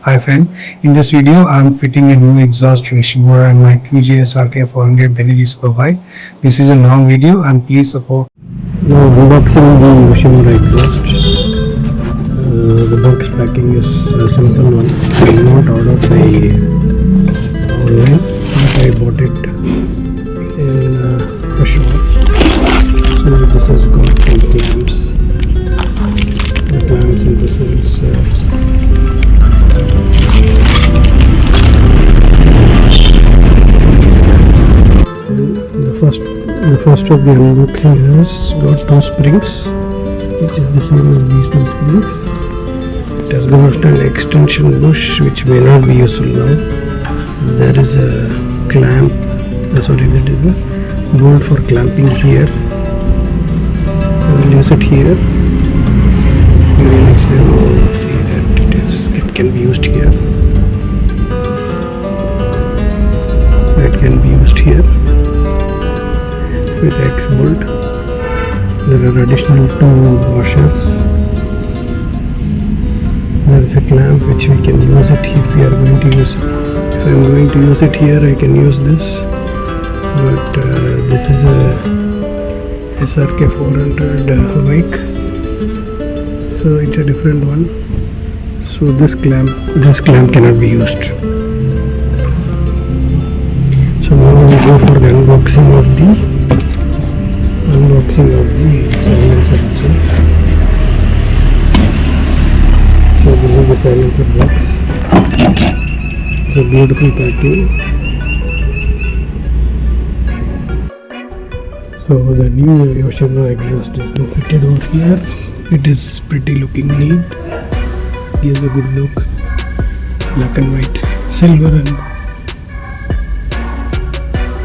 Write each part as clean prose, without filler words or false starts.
Hi friend, in this video I am fitting a new exhaust Yoshimura and my QG SRK400 Benelli Superbike. This is a long video and please support. Now unboxing the Yoshimura exhaust. The box packing is a simple one. I did not order by online, but I bought it in a shop. So this has got some clamps. The clamps in the sense. The first of the unboxing has got two springs, which is the same as these two springs. It has got an extension bush which may not be useful now. There is a clamp, that is a bolt for clamping here. I will use it here. You will see that it can be used here. It can be used here with X bolt. There are additional two washers. There is a clamp which we can use it if we are going to use. If I am going to use it here, I can use this. But this is a SRK400 bike, so it's a different one. So this clamp cannot be used. So now we go for the unboxing of the silencer itself. So this is the silencer box. It's a beautiful packing. So the new Yoshimura exhaust has been fitted over here. It is pretty looking neat. Gives a good look. Black and white, silver, and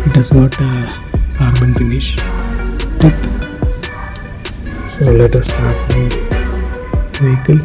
it has got a carbon finish tip. So let us start the vehicle.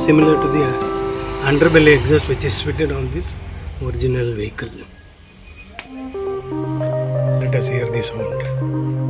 similar to the underbelly exhaust which is fitted on this original vehicle. Let us hear the sound.